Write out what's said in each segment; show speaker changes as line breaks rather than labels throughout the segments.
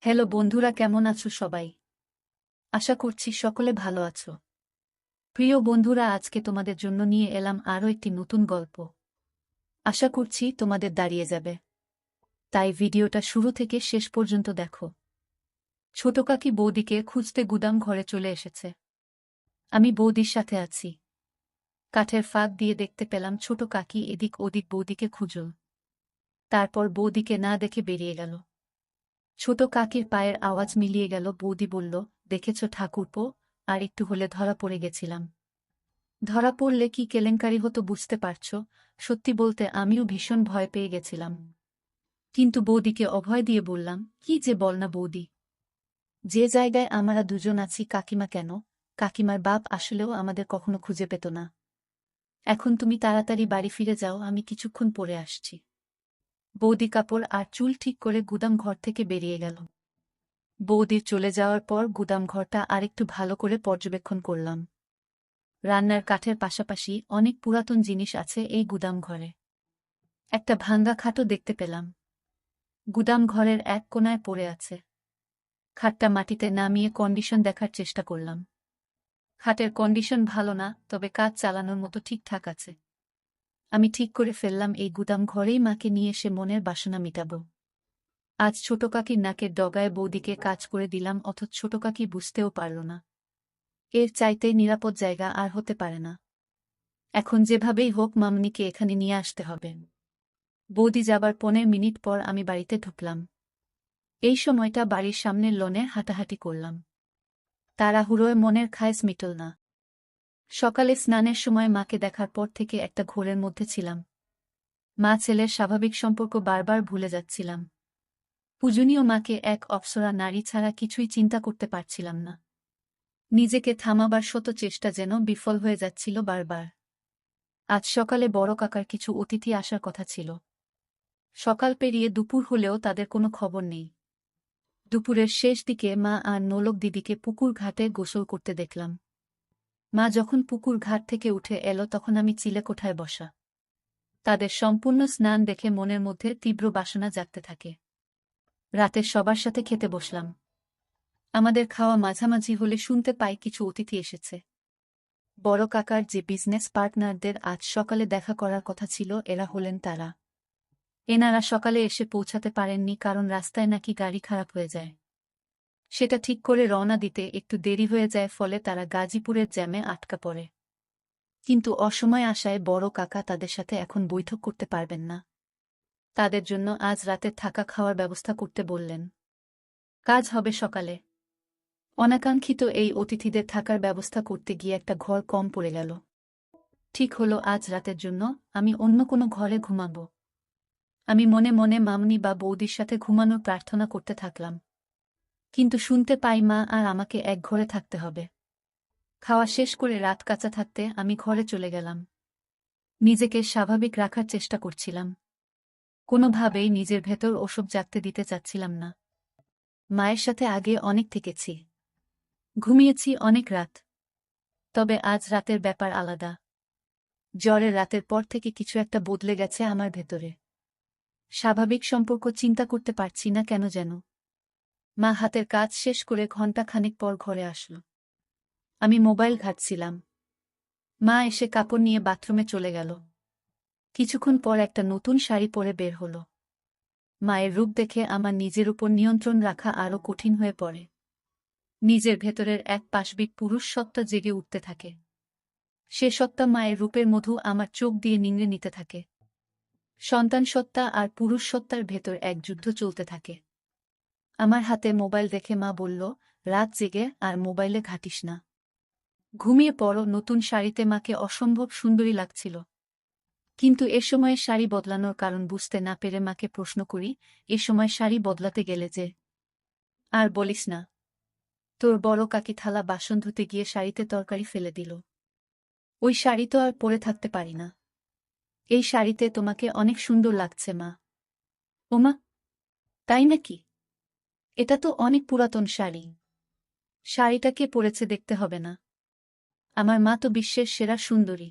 Hello বন্ধুরা, কেমন আছো সবাই? আশা করছি সকলে ভালো আছো। প্রিয় বন্ধুরা, আজকে তোমাদের জন্য নিয়ে এলাম আরও একটি নতুন গল্প। আশা করছি তোমাদের দাঁড়িয়ে যাবে, তাই ভিডিওটা শুরু থেকে শেষ পর্যন্ত দেখো। ছোট কাকি বৌদিকে খুঁজতে গুদাম ঘরে চলে এসেছে। আমি বৌদির সাথে আছি। কাঠের ফাঁক দিয়ে দেখতে পেলাম ছোট কাকি এদিক ওদিক বৌদিকে খুঁজল। তারপর বৌদিকে না দেখে বেরিয়ে গেল। ছোট কাকির পায়ের আওয়াজ মিলিয়ে গেল। বৌদি বলল, দেখেছ ঠাকুরপো, আর একটু হলে ধরা পড়ে গেছিলাম। ধরা পড়লে কি কেলেঙ্কারি হতো বুঝতে পারছ? সত্যি বলতে আমিও ভীষণ ভয় পেয়ে গেছিলাম। কিন্তু বৌদিকে অভয় দিয়ে বললাম, কি যে বল না বৌদি, যে জায়গায় আমরা দুজন আছি, কাকিমা কেন, কাকিমার বাপ আসলেও আমাদের কখনো খুঁজে পেত না। এখন তুমি তাড়াতাড়ি বাড়ি ফিরে যাও, আমি কিছুক্ষণ পরে আসছি। বৌদি কাপড় আর চুল ঠিক করে গুদাম ঘর থেকে বেরিয়ে গেল। বৌদির চলে যাওয়ার পর গুদাম ঘরটা আরেকটু ভালো করে পর্যবেক্ষণ করলাম। রান্নার কাঠের পাশাপাশি অনেক পুরাতন জিনিস আছে এই গুদাম ঘরে। একটা ভাঙ্গা খাটও দেখতে পেলাম। গুদাম ঘরের এক কোণায় পড়ে আছে। খাটটা মাটিতে নামিয়ে কন্ডিশন দেখার চেষ্টা করলাম। খাটের কন্ডিশন ভালো না, তবে কাজ চালানোর মতো ঠিকঠাক আছে। আমি ঠিক করে ফেললাম এই গুদাম ঘরেই মাকে নিয়ে এসে মনের বাসনা মিটাব। আজ ছোট কাকির নাকের ডগায় বৌদিকে কাজ করে দিলাম, অথচ ছোট কাকি বুঝতেও পারল না। এর চাইতে নিরাপদ জায়গা আর হতে পারে না। এখন যেভাবেই হোক মামনিকে এখানে নিয়ে আসতে হবে। বৌদি যাবার 15 মিনিট পর আমি বাড়িতে ঢুকলাম। এই সময়টা বাড়ির সামনের লনে হাঁটাহাঁটি করলাম। তাড়াহুড়োয় মনের খায়েশ মিটল না। সকালে স্নানের সময় মাকে দেখার পর থেকে একটা ঘোরের মধ্যে ছিলাম। মা ছেলের স্বাভাবিক সম্পর্ক বারবার ভুলে যাচ্ছিলাম। পূজনীয় মাকে এক অপ্সরা নারী ছাড়া কিছুই চিন্তা করতে পারছিলাম না। নিজেকে থামাবার শত চেষ্টা যেন বিফল হয়ে যাচ্ছিল বারবার। আজ সকালে বড় কাকার কিছু অতিথি আসার কথা ছিল। সকাল পেরিয়ে দুপুর হলেও তাদের কোনো খবর নেই। দুপুরের শেষ দিকে মা আর নোলক দিদিকে পুকুর ঘাটে গোসল করতে দেখলাম। মা যখন পুকুর ঘাট থেকে উঠে এলো তখন আমি চিলেকোঠায় বসা। তাদের সম্পূর্ণ স্নান দেখে মনের মধ্যে তীব্র বাসনা জাগতে থাকে। রাতে সবার সাথে খেতে বসলাম। আমাদের খাওয়া মাঝামাঝি হলে শুনতে পাই কিছু অতিথি এসেছে। বড় কাকার যে বিজনেস পার্টনারদের আজ সকালে দেখা করার কথা ছিল, এরা হলেন তারা। এনারা সকালে এসে পৌঁছাতে পারেননি কারণ রাস্তায় নাকি গাড়ি খারাপ হয়ে যায়। সেটা ঠিক করে রওনা দিতে একটু দেরি হয়ে যায়, ফলে তারা গাজীপুরের জ্যামে আটকা পড়ে। কিন্তু অসময়ে আসায় বড় কাকা তাদের সাথে এখন বৈঠক করতে পারবেন না। তাদের জন্য আজ রাতে থাকা খাওয়ার ব্যবস্থা করতে বললেন। কাজ হবে সকালে। অনাকাঙ্ক্ষিত এই অতিথিদের থাকার ব্যবস্থা করতে গিয়ে একটা ঘর কম পড়ে গেল। ঠিক হলো আজ রাতের জন্য আমি অন্য কোনো ঘরে ঘুমাব। আমি মনে মনে মামনি বা বৌদির সাথে ঘুমানোর প্রার্থনা করতে থাকলাম। কিন্তু শুনতে পাই মা আর আমাকে এক ঘরে থাকতে হবে। খাওয়া শেষ করে রাত কাঁচা থাকতে আমি ঘরে চলে গেলাম। নিজেকে স্বাভাবিক রাখার চেষ্টা করছিলাম। কোনোভাবেই নিজের ভেতর ওসব জাগতে দিতে চাচ্ছিলাম না। মায়ের সাথে আগে অনেক থেকেছি, ঘুমিয়েছি অনেক রাত। তবে আজ রাতের ব্যাপার আলাদা। জ্বরের রাতের পর থেকে কিছু একটা বদলে গেছে আমার ভেতরে। স্বাভাবিক সম্পর্ক চিন্তা করতে পারছি না কেন যেন। মা হাতের কাজ শেষ করে ঘণ্টা খানেক পর ঘরে আসল। আমি মোবাইল ঘাঁটছিলাম। মা এসে কাপড় নিয়ে বাথরুমে চলে গেল। কিছুক্ষণ পর একটা নতুন শাড়ি পরে বের হল। মায়ের রূপ দেখে আমার নিজের উপর নিয়ন্ত্রণ রাখা আরও কঠিন হয়ে পড়ে। নিজের ভেতরের এক পাশবিক পুরুষ সত্তা জেগে উঠতে থাকে। সে সত্তা মায়ের রূপের মধু আমার চোখ দিয়ে নিংড়ে নিতে থাকে। সন্তান সত্তা আর পুরুষ সত্তার ভেতর এক যুদ্ধ চলতে থাকে। আমার হাতে মোবাইল দেখে মা বলল, রাত জেগে আর মোবাইলে ঘাঁটিস না, ঘুমিয়ে পড়ো। নতুন শাড়িতে মাকে অসম্ভব সুন্দরী লাগছিল। কিন্তু এ সময়ে শাড়ি বদলানোর কারণ বুঝতে না পেরে মাকে প্রশ্ন করি, এ সময় শাড়ি বদলাতে গেলে যে? আর বলিস না, তোর বড় কাকি থালা বাসন ধুতে গিয়ে শাড়িতে তরকারি ফেলে দিল। ওই শাড়ি তো আর পরে থাকতে পারি না। এই শাড়িতে তোমাকে অনেক সুন্দর লাগছে মা। ওমা, তাই নাকি? এটা তো অনেক পুরাতন শাড়ি। শাড়িটা কে পরেছে দেখতে হবে না? আমার মা তো বিশ্বের সেরা সুন্দরী।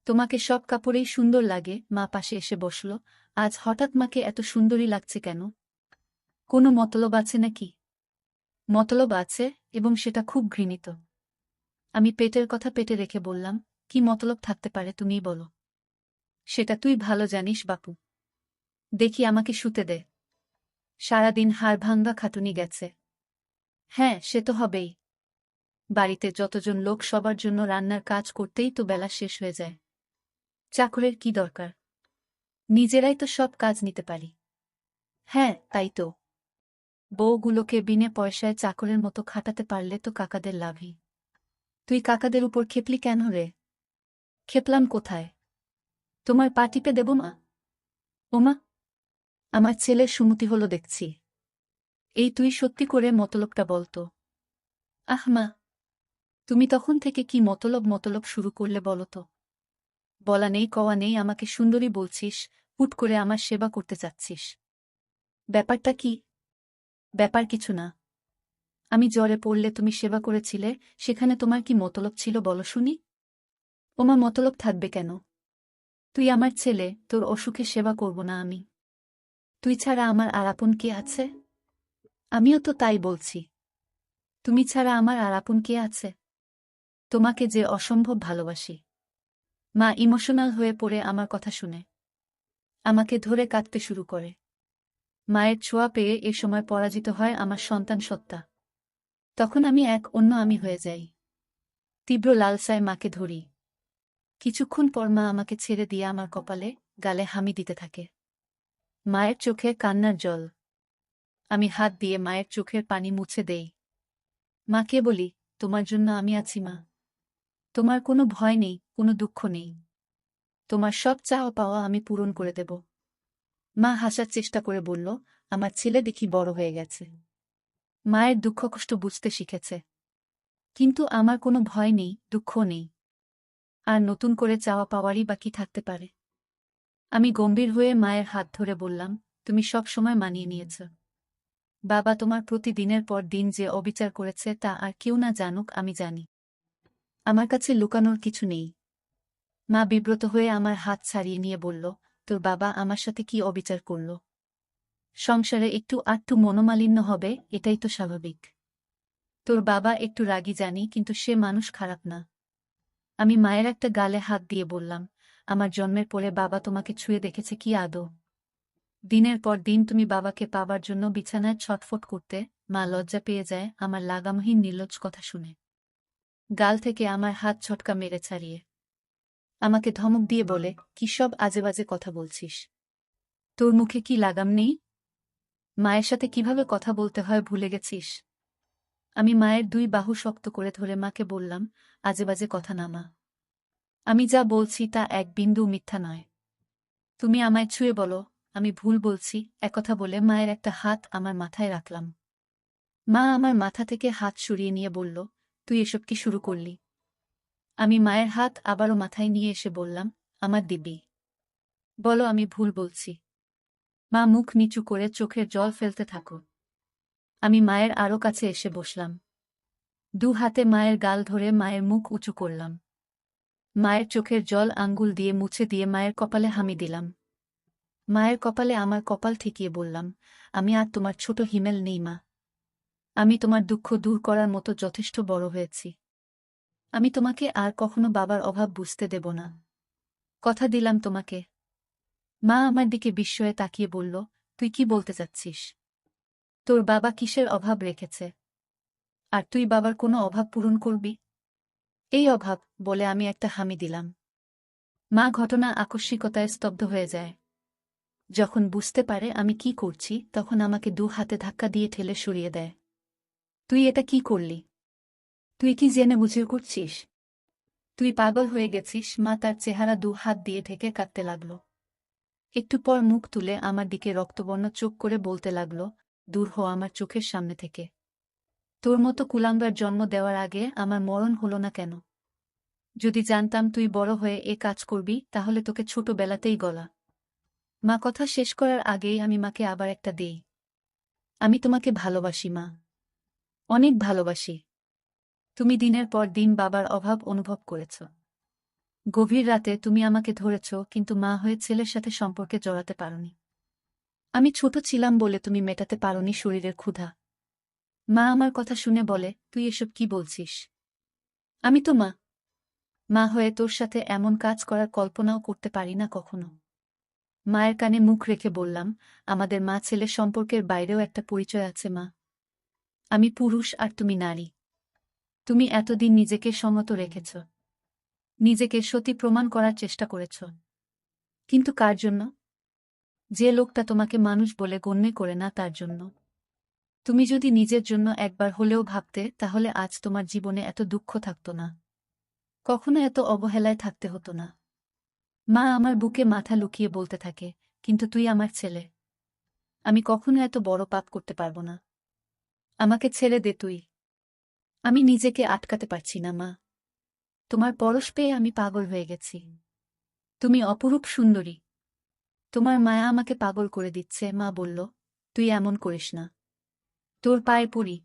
তোমাকে সব কাপড়েই সুন্দর লাগে। মা পাশে এসে বসল। আজ হঠাৎ মাকে এত সুন্দরী লাগছে কেন? কোনো মতলব আছে নাকি? মতলব আছে, এবং সেটা খুব ঘৃণিত। আমি পেটের কথা পেটে রেখে বললাম, কি মতলব থাকতে পারে তুমিই বলো। সেটা তুই ভালো জানিস বাপু। দেখি আমাকে শুতে দে। সারাদিন হাড়ভাঙ্গা খাটুনি গেছে। হ্যাঁ, সে তো হবেই। বাড়িতে যতজন লোক সবার জন্য রান্নার কাজ করতেই তো বেলা শেষ হয়ে যায়। চাকরের কি দরকার? নিজেরাই তো সব কাজ নিতে পারি। হ্যাঁ, তাই তো। বউগুলোকে বিনে পয়সায় চাকরের মতো খাটাতে পারলে তো কাকাদের লাভই। তুই কাকাদের উপর খেপলি কেন রে? খেপলাম কোথায়? তোমার পা টিপে দেব মা? ওমা, আমার ছেলের সুমতি হলো দেখছি। এই তুই সত্যি করে মতলবটা বলতো। আহ মা, তুমি তখন থেকে কি মতলব মতলব শুরু করলে বলো তো? বলা নেই কওয়া নেই আমাকে সুন্দরী বলছিস, হুট করে আমার সেবা করতে চাচ্ছিস। ব্যাপারটা কি? ব্যাপার কিছু না। আমি জ্বরে পড়লে তুমি সেবা করেছিলে, সেখানে তোমার কি মতলব ছিল বলো শুনি? ওমা, মতলব থাকবে কেন? তুই আমার ছেলে, তোর অসুখে সেবা করব না আমি? তুই ছাড়া আমার আর আপন কে আছে? আমিও তো তাই বলছি। তুমি ছাড়া আমার আর আপন কে আছে? তোমাকে যে অসম্ভব ভালোবাসি। মা ইমোশনাল হয়ে পড়ে আমার কথা শুনে আমাকে ধরে কাঁদতে শুরু করে। মায়ের ছোঁয়া পেয়ে এ সময় পরাজিত হয় আমার সন্তান সত্তা। তখন আমি এক অন্য আমি হয়ে যাই। তীব্র লালসায় মাকে ধরি। কিছুক্ষণ পর মা আমাকে ছেড়ে দিয়ে আমার কপালে, গালে হামি দিতে থাকে। মায়ের চোখে কান্নার জল। আমি হাত দিয়ে মায়ের চোখের পানি মুছে দেই। মাকে বলি, তোমার জন্য আমি আছি মা। তোমার কোনো ভয় নেই, কোনো দুঃখ নেই। তোমার সব চাওয়া পাওয়া আমি পূরণ করে দেব। মা হাসার চেষ্টা করে বলল, আমার ছেলে দেখি বড় হয়ে গেছে। মায়ের দুঃখ কষ্ট বুঝতে শিখেছে। কিন্তু আমার কোনো ভয় নেই, দুঃখ নেই। আর নতুন করে চাওয়া পাওয়ারই বা কি থাকতে পারে? আমি গম্ভীর হয়ে মায়ের হাত ধরে বললাম, তুমি সব সময় মানিয়ে নিয়েছ। বাবা তোমার প্রতি দিনের পর দিন যে অবিচার করেছে তা আর কেউ না জানুক, আমি জানি। আমার কাছে লুকানোর কিছু নেই। মা বিব্রত হয়ে আমার হাত ছাড়িয়ে নিয়ে বলল, তোর বাবা আমার সাথে কি অবিচার করল? সংসারে একটু আধটু মনোমালিন্য হবে, এটাই তো স্বাভাবিক। তোর বাবা একটু রাগী জানি, কিন্তু সে মানুষ খারাপ না। আমি মায়ের একটা গালে হাত দিয়ে বললাম, আমার জন্মের পরে বাবা তোমাকে ছুঁয়ে দেখেছে কি আদৌ? দিনের পর দিন তুমি বাবাকে পাবার জন্য বিছানায় ছটফট করতে, মা লজ্জা পেয়ে যায় আমার লাগামহীন নির্লজ্জ কথা শুনে। গাল থেকে আমার হাত ছটকা মেরে ছাড়িয়ে আমাকে ধমক দিয়ে বলে, কি সব আজেবাজে কথা বলছিস? তোর মুখে কি লাগাম নেই? মায়ের সাথে কিভাবে কথা বলতে হয় ভুলে গেছিস? আমি মায়ের দুই বাহু শক্ত করে ধরে মাকে বললাম, আজেবাজে কথা না মা। আমি যা বলছি তা এক বিন্দু মিথ্যা নয়। তুমি আমায় ছুঁয়ে বলো, আমি ভুল বলছি। একথা বলে মায়ের একটা হাত আমার মাথায় রাখলাম। মা আমার মাথা থেকে হাত সরিয়ে নিয়ে বলল, তুই এসব কি শুরু করলি? আমি মায়ের হাত আবারও মাথায় নিয়ে এসে বললাম, আমার দিব্যি। বলো আমি ভুল বলছি। মা মুখ নিচু করে চোখের জল ফেলতে থাকো। আমি মায়ের আরও কাছে এসে বসলাম। দু হাতে মায়ের গাল ধরে মায়ের মুখ উঁচু করলাম। মায়ের চোখের জল আঙ্গুল দিয়ে মুছে দিয়ে মায়ের কপালে হামি দিলাম। মায়ের কপালে আমার কপাল ঠেকিয়ে বললাম, আমি আর তোমার ছোট হিমেল নেই মা। আমি তোমার দুঃখ দূর করার মতো যথেষ্ট বড় হয়েছি। আমি তোমাকে আর কখনো বাবার অভাব বুঝতে দেব না। কথা দিলাম তোমাকে। মা আমার দিকে বিস্ময়ে তাকিয়ে বলল, তুই কি বলতে চাচ্ছিস? তোর বাবা কিসের অভাব রেখেছে? আর তুই বাবার কোনো অভাব পূরণ করবি? এই অভাব, বলে আমি একটা হামি দিলাম। মা ঘটনা আকস্মিকতায় স্তব্ধ হয়ে যায়। যখন বুঝতে পারে আমি কি করছি, তখন আমাকে দু হাতে ধাক্কা দিয়ে ঠেলে সরিয়ে দেয়। তুই এটা কি করলি? তুই কি জেনে বুঝে করছিস? তুই পাগল হয়ে গেছিস। মা তার চেহারা দু হাত দিয়ে ঢেকে কাঁদতে লাগল। একটু পর মুখ তুলে আমার দিকে রক্তবর্ণ চোখ করে বলতে লাগল, দূর হ আমার চোখের সামনে থেকে। তোর মতো কুলাঙ্গার জন্ম দেওয়ার আগে আমার মরণ হলো না কেন? যদি জানতাম তুই বড় হয়ে এ কাজ করবি, তাহলে তোকে ছোটবেলাতেই গলা। মা কথা শেষ করার আগেই আমি মাকে আবার একটা দেই। আমি তোমাকে ভালোবাসি মা, অনেক ভালোবাসি। তুমি দিনের পর দিন বাবার অভাব অনুভব করেছ। গভীর রাতে তুমি আমাকে ধরেছ, কিন্তু মা হয়ে ছেলের সাথে সম্পর্কে জড়াতে পারোনি। আমি ছোট ছিলাম বলে তুমি মেটাতে পারোনি শরীরের ক্ষুধা। মা আমার কথা শুনে বলে, তুই এসব কি বলছিস? আমি তো মা। মা হয়ে তোর সাথে এমন কাজ করার কল্পনাও করতে পারি না কখনো। মায়ের কানে মুখ রেখে বললাম, আমাদের মা ছেলে সম্পর্কের বাইরেও একটা পরিচয় আছে মা। আমি পুরুষ আর তুমি নারী। তুমি এতদিন নিজেকে সংযত রেখেছ, নিজেকে সতী প্রমাণ করার চেষ্টা করেছ। কিন্তু কার জন্য? যে লোকটা তোমাকে মানুষ বলে গণ্য করে না তার জন্য। তুমি যদি নিজের জন্য একবার হলেও ভাবতে, তাহলে আজ তোমার জীবনে এত দুঃখ থাকত না, কখনো এত অবহেলায় থাকতে হতো না। মা আমার বুকে মাথা লুকিয়ে বলতে থাকে, কিন্তু তুই আমার ছেলে। আমি কখনো এত বড় পাপ করতে পারবো না। আমাকে ছেড়ে দে তুই। আমি নিজেকে আটকাতে পারছি না মা। তোমার পরশ পেয়ে আমি পাগল হয়ে গেছি। তুমি অপরূপ সুন্দরী। তোমার মায়া আমাকে পাগল করে দিচ্ছে। মা বলল, তুই এমন করিস না। তোর পায়ে পড়ি।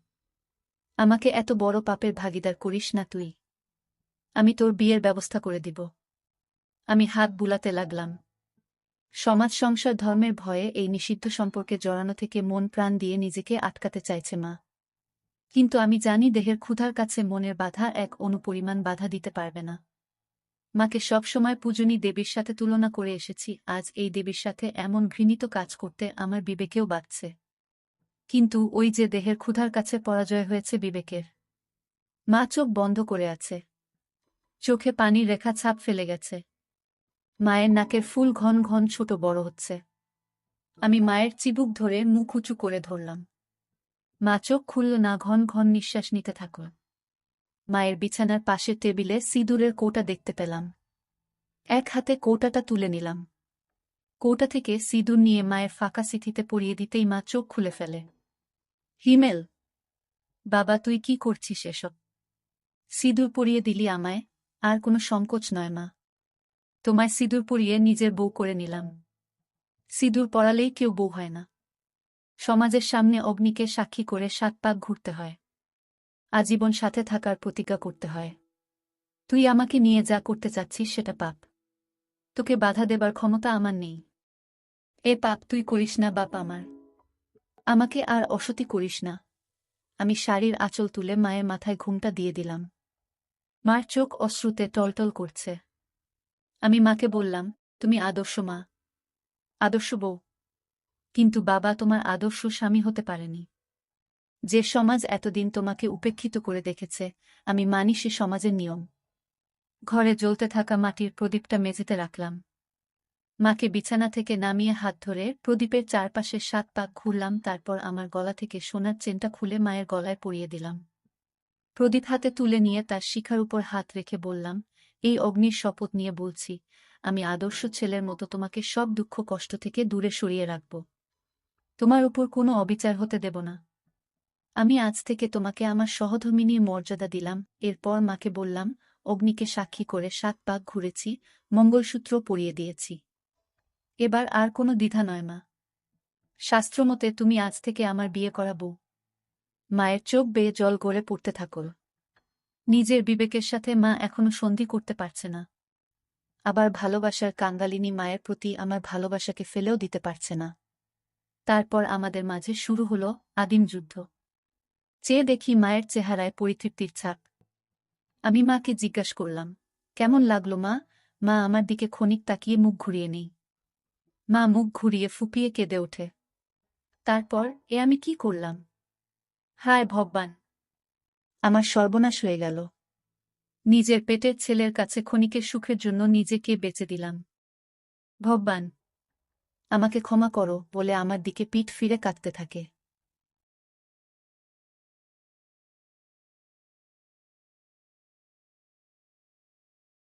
আমাকে এত বড় পাপের ভাগীদার করিস না তুই। আমি তোর বিয়ের ব্যবস্থা করে দিব। আমি হাত বুলাতে লাগলাম। সমাজ সংসার ধর্মের ভয়ে এই নিষিদ্ধ সম্পর্কে জড়ানো থেকে মন প্রাণ দিয়ে নিজেকে আটকাতে চাইছে মা। কিন্তু আমি জানি দেহের ক্ষুধার কাছে মনের বাধা এক অনুপরিমাণ বাধা দিতে পারবে না। মাকে সবসময় পূজনী দেবীর সাথে তুলনা করে এসেছি, আজ এই দেবীর সাথে এমন ঘৃণিত কাজ করতে আমার বিবেকেও বাধছে। কিন্তু ওই যে দেহের ক্ষুধার কাছে পরাজয় হয়েছে বিবেকের। মা চোখ বন্ধ করে আছে। চোখে পানির রেখা ছাপ ফেলে গেছে। মায়ের নাকের ফুল ঘন ঘন ছোট বড় হচ্ছে। আমি মায়ের চিবুক ধরে মুখ উঁচু করে ধরলাম। মা চোখ খুলল না, ঘন ঘন নিঃশ্বাস নিতে থাকল। মায়ের বিছানার পাশের টেবিলে সিঁদুরের কৌটা দেখতে পেলাম। এক হাতে কৌটাটা তুলে নিলাম। কৌটা থেকে সিঁদুর নিয়ে মায়ের ফাঁকা সিথিতে পরিয়ে দিতেই মা চোখ খুলে ফেলে। হিমেল, বাবা তুই কি করছিস এসব? সিঁদুর পরিয়ে দিলি আমায়? আর কোনো সংকোচ নয় মা। তোমায় সিঁদুর পরিয়ে নিজের বউ করে নিলাম। সিঁদুর পরালেই কেউ বউ হয় না। সমাজের সামনে অগ্নিকে সাক্ষী করে ৭ পাক ঘুরতে হয়। আজীবন সাথে থাকার প্রতিজ্ঞা করতে হয়। তুই আমাকে নিয়ে যা করতে চাচ্ছিস সেটা পাপ। তোকে বাধা দেবার ক্ষমতা আমার নেই। এ পাপ তুই করিস না বাপ আমার। আমাকে আর অসতী করিস না। আমি শাড়ির আঁচল তুলে মায়ের মাথায় ঘুমটা দিয়ে দিলাম। মার চোখ অশ্রুতে টলটল করছে। আমি মাকে বললাম, তুমি আদর্শ মা, আদর্শ বউ। কিন্তু বাবা তোমার আদর্শ স্বামী হতে পারেনি। যে সমাজ এতদিন তোমাকে উপেক্ষিত করে দেখেছে, আমি মানি সে সমাজের নিয়ম। ঘরে জ্বলতে থাকা মাটির প্রদীপটা মেঝেতে রাখলাম। মাকে বিছানা থেকে নামিয়ে হাত ধরে প্রদীপের চারপাশে ৭ পাক ঘুরলাম, তারপর আমার গলা থেকে সোনার চেনটা খুলে মায়ের গলায় পরিয়ে দিলাম। প্রদীপ হাতে তুলে নিয়ে তার শিখার উপর হাত রেখে বললাম, এই অগ্নির শপথ নিয়ে বলছি, আমি আদর্শ ছেলের মতো তোমাকে সব দুঃখ কষ্ট থেকে দূরে সরিয়ে রাখব। তোমার উপর কোনো অবিচার হতে দেব না। আমি আজ থেকে তোমাকে আমার সহধর্মিনীর মর্যাদা দিলাম। এরপর মাকে বললাম, অগ্নিকে সাক্ষী করে ৭ পাক ঘুরেছি, মঙ্গলসূত্র পরিয়ে দিয়েছি। এবার আর কোনো দ্বিধা নয় মা। শাস্ত্রমতে তুমি আজ থেকে আমার বিয়ে করা বউ। মায়ের চোখ বেয়ে জল গড়ে পড়তে থাকল। নিজের বিবেকের সাথে মা এখনো সন্ধি করতে পারছে না। আবার ভালোবাসার কাঙ্গালিনী মায়ের প্রতি আমার ভালোবাসাকে ফেলেও দিতে পারছে না। তারপর আমাদের মাঝে শুরু হলো আদিম যুদ্ধ। চেয়ে দেখি মায়ের চেহারায় পরিতৃপ্তির ছাপ। আমি মাকে জিজ্ঞাসা করলাম, কেমন লাগলো মা? মা আমার দিকে ক্ষণিক তাকিয়ে মুখ ঘুরিয়ে নেই। মা মুখ ঘুরিয়ে ফুপিয়ে কেঁদে ওঠে। তারপর আমি কি করলাম? হায় ভগবান! আমার সর্বনাশ হয়ে গেল। নিজের পেটের ছেলের কাছে ক্ষণিকের সুখের জন্য নিজেকে বেচে দিলাম। ভগবান, আমাকে ক্ষমা করো বলে আমার দিকে পিঠ ফিরে কাঁদতে থাকে।